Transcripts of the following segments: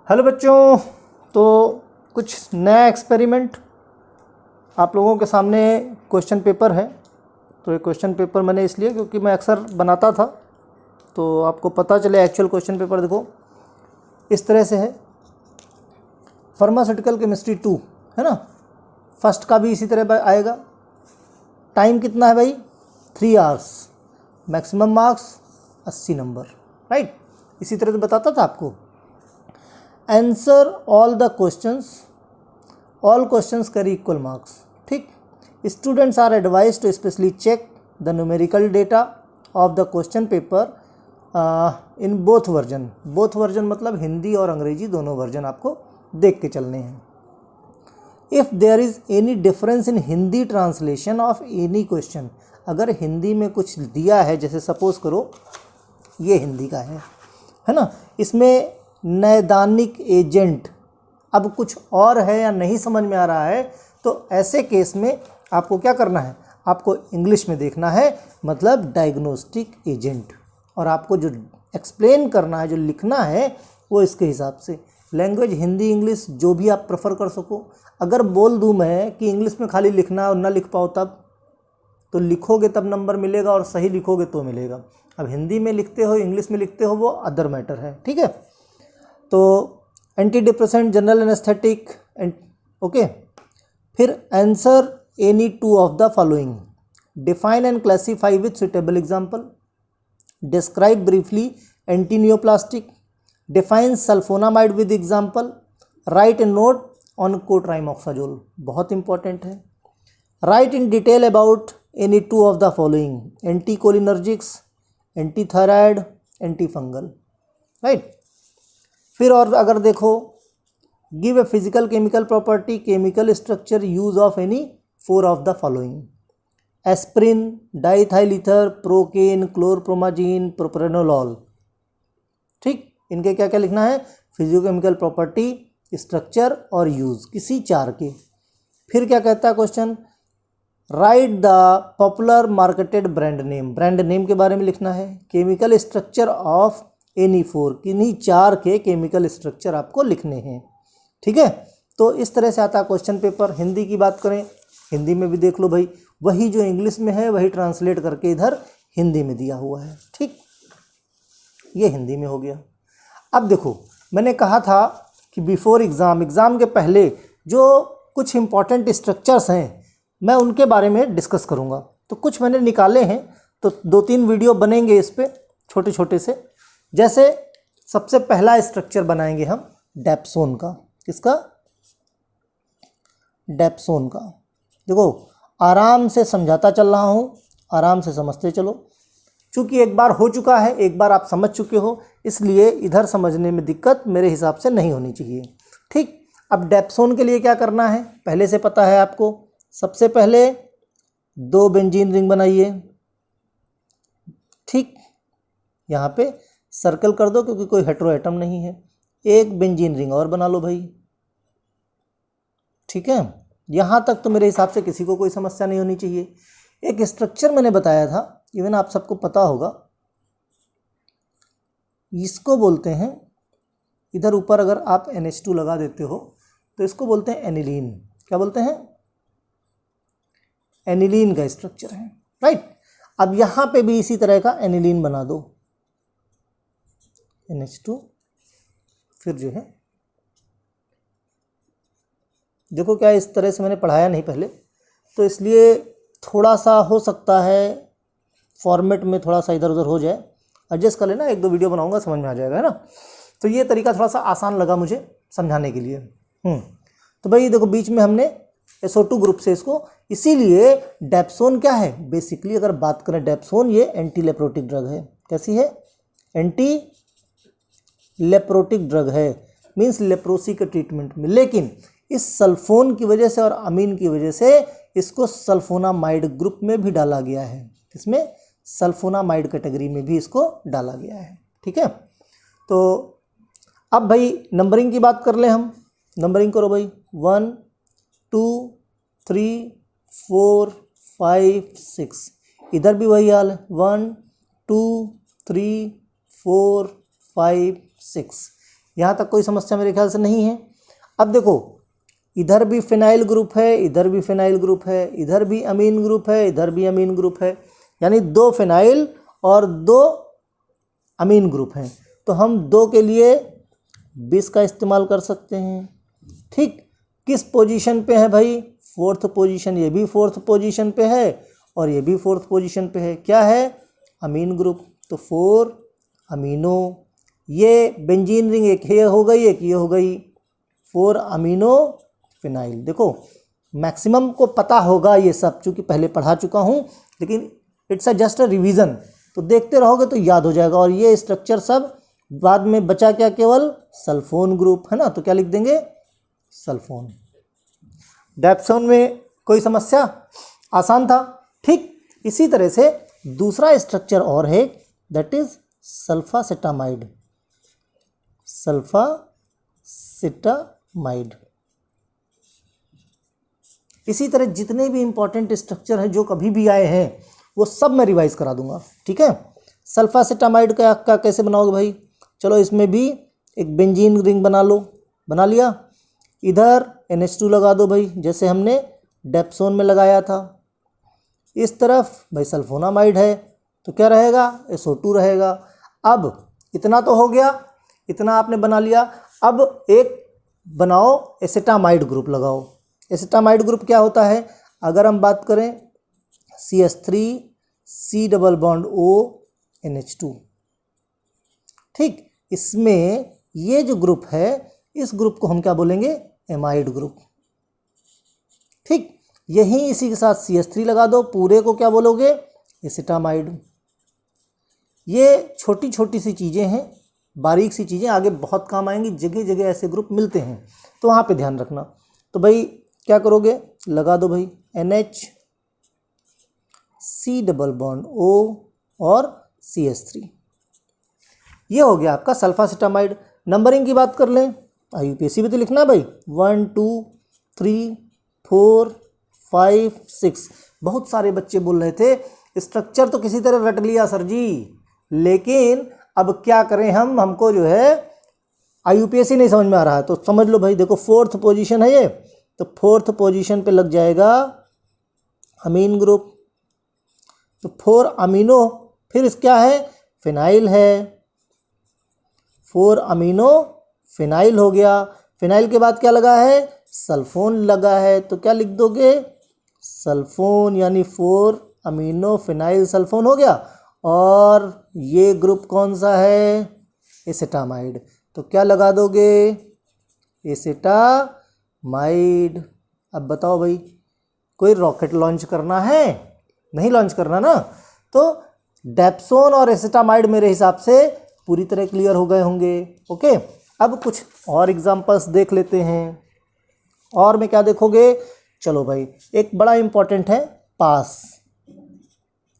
Hello बच्चों, तो कुछ नया एक्सपेरिमेंट आप लोगों के सामने क्वेश्चन पेपर है। तो ये क्वेश्चन पेपर मैंने इसलिए क्योंकि मैं अक्सर बनाता था, तो आपको पता चले एक्चुअल क्वेश्चन पेपर देखो इस तरह से है। फार्मास्यूटिकल केमिस्ट्री 2 है ना, फर्स्ट का भी इसी तरह आएगा। टाइम कितना है भाई? 3 hours, maximum marks 80 number, right. इसी तरह से बताता था आपको। Answer all the questions, all questions carry equal marks. ठीक, students are advise to specially check the numerical data of the question paper in both version. Both version मतलब हिंदी और अंग्रेजी दोनों वर्जन आपको देख के चलने हैं। If there is any difference in Hindi translation of any question, अगर हिंदी में कुछ दिया है, जैसे सपोज करो ये हिंदी का है ना, इसमें नैदानिक एजेंट अब कुछ और है या नहीं समझ में आ रहा है, तो ऐसे केस में आपको क्या करना है, आपको इंग्लिश में देखना है, मतलब डायग्नोस्टिक एजेंट, और आपको जो एक्सप्लेन करना है, जो लिखना है, वो इसके हिसाब से। लैंग्वेज हिंदी इंग्लिश जो भी आप प्रेफर कर सको। अगर बोल दूँ मैं कि इंग्लिश में खाली लिखना और ना लिख पाओ तब, तो लिखोगे तब नंबर मिलेगा और सही लिखोगे तो मिलेगा। अब हिंदी में लिखते हो इंग्लिश में लिखते हो वो अदर मैटर है, ठीक है। तो anti depressant, general anaesthetic, okay. फिर answer any 2 of the following, define and classify with suitable example, describe briefly anti neoplastic, define sulphonamide with example, write a note on cotrimoxazole, बहुत important है। Right in detail about any 2 of the following, anti cholinergics, anti thyroid, anti fungal, right. फिर और अगर देखो, give a physical chemical property, chemical structure, use of any 4 of the following, aspirin, diethyl ether, procaine, chlorpromazine, propranolol. ठीक, इनके क्या क्या लिखना है, फिजिको केमिकल प्रॉपर्टी, स्ट्रक्चर और यूज, किसी 4 के। फिर क्या कहता है question, write the popular marketed brand name, brand name के बारे में लिखना है। केमिकल स्ट्रक्चर ऑफ एनी 4, किन्हीं 4 के केमिकल स्ट्रक्चर आपको लिखने हैं, ठीक है। तो इस तरह से आता है क्वेश्चन पेपर। हिंदी की बात करें, हिंदी में भी देख लो भाई, वही जो इंग्लिश में है वही ट्रांसलेट करके इधर हिंदी में दिया हुआ है, ठीक। ये हिंदी में हो गया। अब देखो, मैंने कहा था कि बिफोर एग्ज़ाम, एग्ज़ाम के पहले जो कुछ इंपॉर्टेंट स्ट्रक्चर्स हैं मैं उनके बारे में डिस्कस करूँगा। तो कुछ मैंने निकाले हैं, तो 2-3 वीडियो बनेंगे इस पर छोटे छोटे से। जैसे सबसे पहला स्ट्रक्चर बनाएंगे हम डेप्सोन का। किसका? डेप्सोन का। देखो, आराम से समझाता चल रहा हूँ, आराम से समझते चलो। चूँकि एक बार हो चुका है, एक बार आप समझ चुके हो, इसलिए इधर समझने में दिक्कत मेरे हिसाब से नहीं होनी चाहिए, ठीक। अब डेप्सोन के लिए क्या करना है पहले से पता है आपको। सबसे पहले 2 बेंजीन रिंग बनाइए, ठीक। यहाँ पे सर्कल कर दो क्योंकि कोई हेटेरो एटम नहीं है। 1 बेंजीन रिंग और बना लो भाई, ठीक है। यहाँ तक तो मेरे हिसाब से किसी को कोई समस्या नहीं होनी चाहिए। एक स्ट्रक्चर मैंने बताया था, इवन आप सबको पता होगा, इसको बोलते हैं, इधर ऊपर अगर आप NH2 लगा देते हो तो इसको बोलते हैं एनिलीन। क्या बोलते हैं? एनिलीन का स्ट्रक्चर है, राइट। अब यहाँ पे भी इसी तरह का एनिलीन बना दो, NH2। फिर जो है, देखो क्या इस तरह से मैंने पढ़ाया नहीं पहले, तो इसलिए थोड़ा सा हो सकता है फॉर्मेट में थोड़ा सा इधर उधर हो जाए, एडजस्ट कर लेना। 1-2 वीडियो बनाऊंगा, समझ में आ जाएगा, है ना। तो ये तरीका थोड़ा सा आसान लगा मुझे समझाने के लिए। तो भाई देखो, बीच में हमने SO2 ग्रुप से इसको, इसीलिए डेप्सोन क्या है बेसिकली, अगर बात करें डेप्सोन, ये एंटी लेप्रोटिक ड्रग है। कैसी है? एंटी लेप्रोटिक ड्रग है, मीन्स लेप्रोसी के ट्रीटमेंट में। लेकिन इस सल्फोन की वजह से और अमीन की वजह से इसको सल्फोनामाइड ग्रुप में भी डाला गया है। इसमें सल्फोनामाइड कैटेगरी में भी इसको डाला गया है, ठीक है। तो अब भाई नंबरिंग की बात कर लें हम। नंबरिंग करो भाई, 1 2 3 4 5 6। इधर भी वही हाल है, 1 2 3 4 5 6। यहाँ तक कोई समस्या मेरे ख्याल से नहीं है। अब देखो, इधर भी फिनाइल ग्रुप है, इधर भी फिनाइल ग्रुप है, इधर भी अमीन ग्रुप है, इधर भी अमीन ग्रुप है, यानी 2 फिनाइल और 2 अमीन ग्रुप हैं। तो हम 2 के लिए 20 का इस्तेमाल कर सकते हैं। ठीक, किस पोजीशन पे है भाई? 4th position. ये भी 4th पोजीशन पे है और ये भी 4th पोजीशन पे है। क्या है? अमीन ग्रुप। तो 4 अमीनो, ये बेंजीन रिंग एक ये हो गई, एक ये हो गई, 4 अमीनो फिनाइल। देखो मैक्सिमम को पता होगा ये सब, चूँकि पहले पढ़ा चुका हूँ, लेकिन इट्स जस्ट अ रिवीजन, तो देखते रहोगे तो याद हो जाएगा। और ये स्ट्रक्चर सब बाद में बचा क्या? केवल सल्फोन ग्रुप, है ना। तो क्या लिख देंगे? सल्फोन। डेप्सोन में कोई समस्या? आसान था। ठीक, इसी तरह से दूसरा स्ट्रक्चर और है, दैट इज सल्फासेटामाइड। सल्फासेटामाइड। इसी तरह जितने भी इंपॉर्टेंट स्ट्रक्चर हैं जो कभी भी आए हैं वो सब मैं रिवाइज करा दूंगा। ठीक है, सल्फासेटामाइड का कैसे बनाओगे भाई? चलो इसमें भी एक बेंजीन रिंग बना लो। बना लिया। इधर NH2 लगा दो भाई, जैसे हमने डेप्सोन में लगाया था। इस तरफ भाई सल्फोनामाइड है, तो क्या रहेगा? SO2 रहेगा। अब इतना तो हो गया, इतना आपने बना लिया। अब एक बनाओ एसेटामाइड ग्रुप लगाओ। एसेटामाइड ग्रुप क्या होता है? अगर हम बात करें CH3 C double bond O NH2। ठीक, इसमें ये जो ग्रुप है, इस ग्रुप को हम क्या बोलेंगे? Amide group. ठीक, यही इसी के साथ CH3 लगा दो, पूरे को क्या बोलोगे? एसेटामाइड। ये छोटी छोटी सी चीज़ें हैं, बारीक सी चीज़ें, आगे बहुत काम आएंगी। जगह जगह ऐसे ग्रुप मिलते हैं, तो वहाँ पे ध्यान रखना। तो भाई क्या करोगे? लगा दो भाई NH C double bond O और CH3। ये हो गया आपका सल्फासेटामाइड। नंबरिंग की बात कर लें, IUPAC भी तो लिखना है भाई। 1 2 3 4 5 6। बहुत सारे बच्चे बोल रहे थे स्ट्रक्चर तो किसी तरह रट लिया सर जी, लेकिन अब क्या करें हमको जो है IUPAC नहीं समझ में आ रहा है। तो समझ लो भाई, देखो 4th पोजीशन है ये, तो 4th पोजीशन पे लग जाएगा अमीन ग्रुप। तो 4 अमीनो, फिर क्या है? फिनाइल है। 4 अमीनो फिनाइल हो गया। फिनाइल के बाद क्या लगा है? सल्फोन लगा है। तो क्या लिख दोगे? सल्फोन, यानी 4 अमीनो फिनाइल सल्फोन हो गया। और ये ग्रुप कौन सा है? एसेटामाइड। तो क्या लगा दोगे? एसेटामाइड। अब बताओ भाई, कोई रॉकेट लॉन्च करना है? नहीं लॉन्च करना ना। तो डेप्सोन और एसेटामाइड मेरे हिसाब से पूरी तरह क्लियर हो गए होंगे। ओके, अब कुछ और एग्जांपल्स देख लेते हैं। और में क्या देखोगे? चलो भाई, एक बड़ा इंपॉर्टेंट है पास।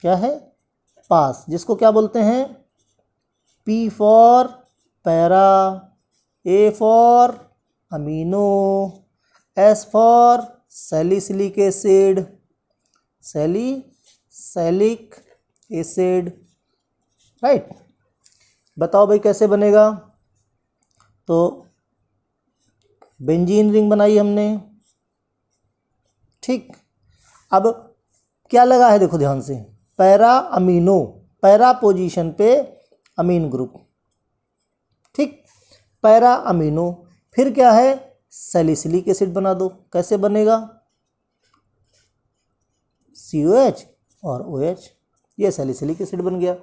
क्या है? पास, जिसको क्या बोलते हैं? P for para, A for amino, S for salicylic acid, salicylic acid. Right, बताओ भाई कैसे बनेगा? तो बेंजीन रिंग बनाई हमने। ठीक, अब क्या लगा है? देखो ध्यान से, पैरा अमीनो, पैरा पोजीशन पे अमीन ग्रुप। ठीक, पैरा अमीनो, फिर क्या है? सैलिसिलिक एसिड बना दो। कैसे बनेगा? COH और OH, ये सैलिसिलिक एसिड बन गया।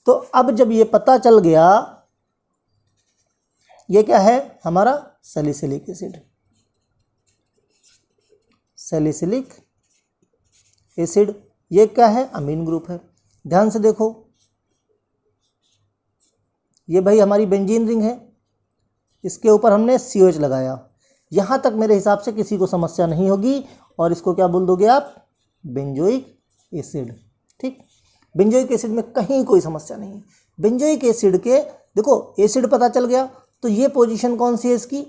तो अब जब ये पता चल गया, ये क्या है हमारा? Salicylic acid. सैलिसिलिक एसिड, ये क्या है? अमीन ग्रुप है। ध्यान से देखो, ये भाई हमारी बेंजीन रिंग है, इसके ऊपर हमने COH लगाया। यहाँ तक मेरे हिसाब से किसी को समस्या नहीं होगी। और इसको क्या बोल दोगे आप? Benzoic acid. ठीक, बेंजोइक एसिड में कहीं कोई समस्या नहीं। बेंजोइक एसिड के देखो, एसिड पता चल गया, तो ये पोजीशन कौन सी है इसकी?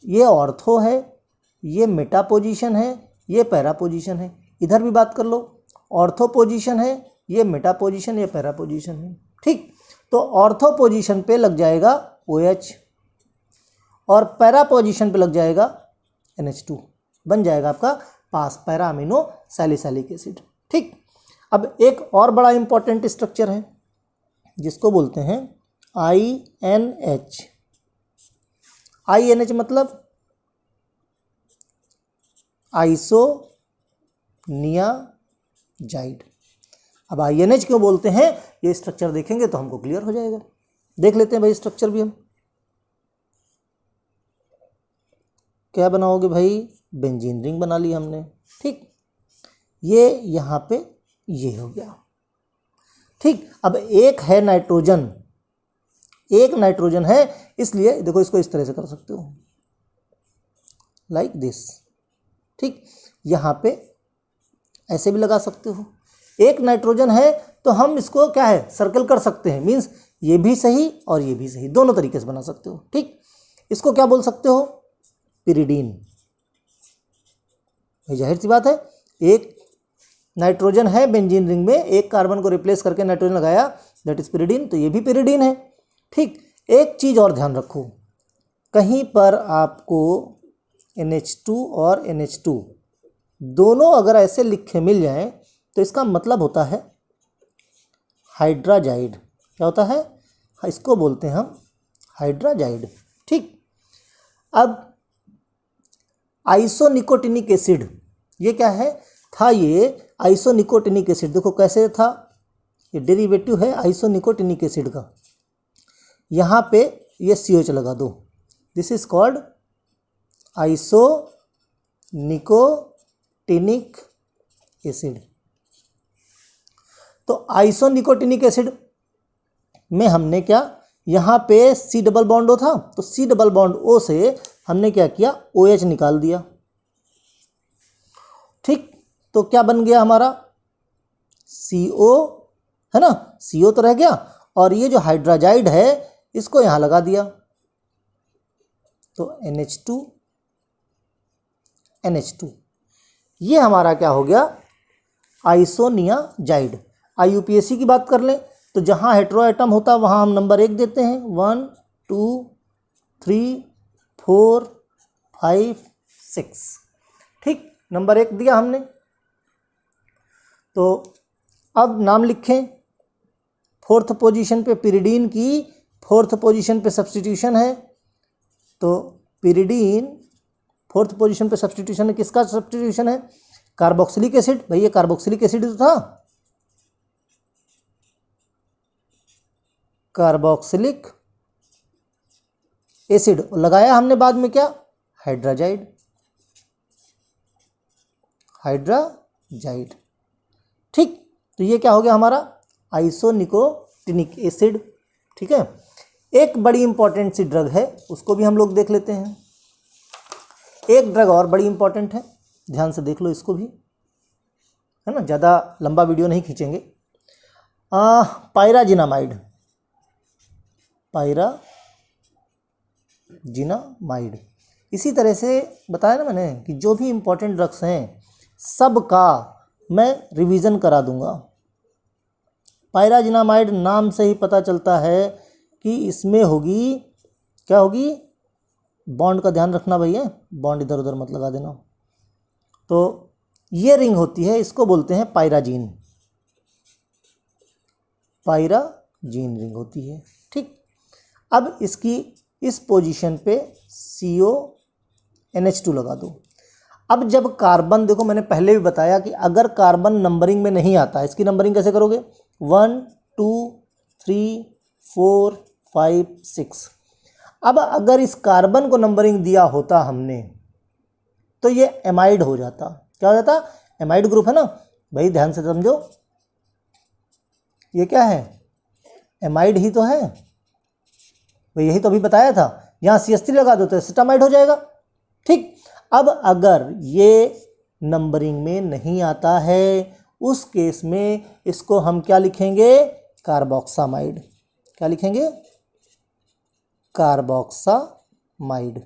ये ऑर्थो है, ये मेटा पोजीशन है, ये पैरा पोजीशन है। इधर भी बात कर लो, ऑर्थो पोजीशन है, ये मेटा पोजीशन, ये पैरा पोजीशन है। ठीक, तो ऑर्थो पोजीशन पे लग जाएगा OH। और पैरा पोजीशन पे लग जाएगा NH2, बन जाएगा आपका पास पैरा अमीनो सैलिसिलिक एसिड। ठीक, अब एक और बड़ा इंपॉर्टेंट स्ट्रक्चर है जिसको बोलते हैं INH। INH मतलब आइसोनियाजाइड। अब INH क्यों बोलते हैं, ये स्ट्रक्चर देखेंगे तो हमको क्लियर हो जाएगा। देख लेते हैं भाई स्ट्रक्चर भी हम। क्या बनाओगे भाई, बेंजीन रिंग बना ली हमने। ठीक, ये यहाँ पे ये हो गया। ठीक, अब एक है नाइट्रोजन, एक नाइट्रोजन है, इसलिए देखो इसको इस तरह से कर सकते हो, लाइक दिस। ठीक, यहाँ पे ऐसे भी लगा सकते हो। एक नाइट्रोजन है तो हम इसको क्या है, सर्कल कर सकते हैं, मीन्स ये भी सही और ये भी सही, दोनों तरीके से बना सकते हो। ठीक, इसको क्या बोल सकते हो, पिरिडीन। जाहिर सी बात है, एक नाइट्रोजन है बेंजीन रिंग में, एक कार्बन को रिप्लेस करके नाइट्रोजन लगाया, दैट इज पिरिडीन, तो ये भी पिरिडीन है। ठीक, एक चीज़ और ध्यान रखो, कहीं पर आपको NH2 और NH2 दोनों अगर ऐसे लिखे मिल जाएं तो इसका मतलब होता है हाइड्राजाइड। क्या होता है, इसको बोलते हैं हम हाइड्राजाइड। ठीक, अब आइसोनिकोटिनिक एसिड, ये क्या है, था ये आइसोनिकोटिनिक एसिड। देखो कैसे था, ये डेरिवेटिव है आइसोनिकोटिनिक एसिड का। यहाँ पे ये CH लगा दो, दिस इज कॉल्ड आइसोनिकोटिनिक एसिड। तो आइसोनिकोटिनिक एसिड में हमने क्या, यहाँ पे C डबल बॉन्ड O था, तो C डबल बॉन्ड O से हमने क्या किया, OH निकाल दिया। ठीक, तो क्या बन गया हमारा, CO है ना, CO तो रह गया, और ये जो हाइड्राजाइड है इसको यहाँ लगा दिया, तो NH2, ये हमारा क्या हो गया, आइसोनियाजाइड। IUPAC की बात कर लें तो जहाँ हेटेरो एटम होता है वहाँ हम नंबर 1 देते हैं, 1 2 3 4 5 6। ठीक, नंबर 1 दिया हमने। तो अब नाम लिखें, फोर्थ पोजीशन पे पिरिडीन की फोर्थ पोजीशन पे सब्स्टिट्यूशन है, तो पिरिडीन फोर्थ पोजीशन पे सब्स्टिट्यूशन है, किसका सब्स्टिट्यूशन है, कार्बोक्सिलिक एसिड। भाई ये कार्बोक्सिलिक एसिड तो था, कार्बोक्सिलिक एसिड, लगाया हमने बाद में क्या, हाइड्राजाइड, हाइड्राजाइड। ठीक, तो ये क्या हो गया हमारा, आइसोनिकोटिनिक एसिड। ठीक है, एक बड़ी इंपॉर्टेंट सी ड्रग है, उसको भी हम लोग देख लेते हैं। एक ड्रग और बड़ी इंपॉर्टेंट है, ध्यान से देख लो इसको भी, है ना, ज़्यादा लंबा वीडियो नहीं खींचेंगे। Pyrazinamide, pyrazinamide. इसी तरह से बताया ना मैंने कि जो भी इंपॉर्टेंट ड्रग्स हैं सब का मैं रिवीजन करा दूंगा। पायराजिनामाइड नाम से ही पता चलता है कि इसमें होगी, क्या होगी, बॉन्ड का ध्यान रखना भैया, बॉन्ड इधर उधर मत लगा देना। तो ये रिंग होती है, इसको बोलते हैं पायराजीन, पायराजीन रिंग होती है। ठीक, अब इसकी इस पोजीशन पे CONH2 लगा दो। अब जब कार्बन, देखो मैंने पहले भी बताया कि अगर कार्बन नंबरिंग में नहीं आता, इसकी नंबरिंग कैसे करोगे, 1 2 3 4 5 6। अब अगर इस कार्बन को नंबरिंग दिया होता हमने तो ये एमाइड हो जाता। क्या हो जाता, एमाइड ग्रुप है ना भाई, ध्यान से समझो, ये क्या है, एमाइड ही तो है भाई, यही तो अभी बताया था। यहाँ CH3 लगा दो तो एसिटामाइड हो जाएगा। ठीक, अब अगर ये नंबरिंग में नहीं आता है उस केस में इसको हम क्या लिखेंगे, कार्बोक्सामाइड। क्या लिखेंगे, कार्बोक्सामाइड।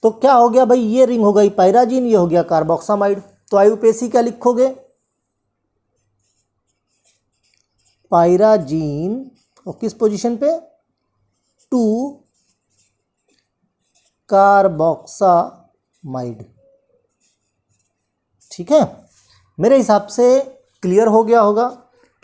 तो क्या हो गया भाई, ये रिंग हो गई पायराजीन, ये हो गया कार्बोक्सामाइड। तो IUPAC क्या लिखोगे, पायराजीन, और किस पोजीशन पे, 2 कार्बोक्सामाइड। ठीक है, मेरे हिसाब से क्लियर हो गया होगा।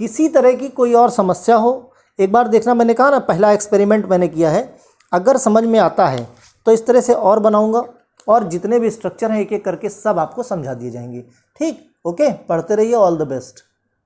किसी तरह की कोई और समस्या हो एक बार देखना, मैंने कहा ना पहला एक्सपेरिमेंट मैंने किया है, अगर समझ में आता है तो इस तरह से और बनाऊंगा और जितने भी स्ट्रक्चर हैं एक एक करके सब आपको समझा दिए जाएंगे। ठीक, ओके, पढ़ते रहिए, ऑल द बेस्ट।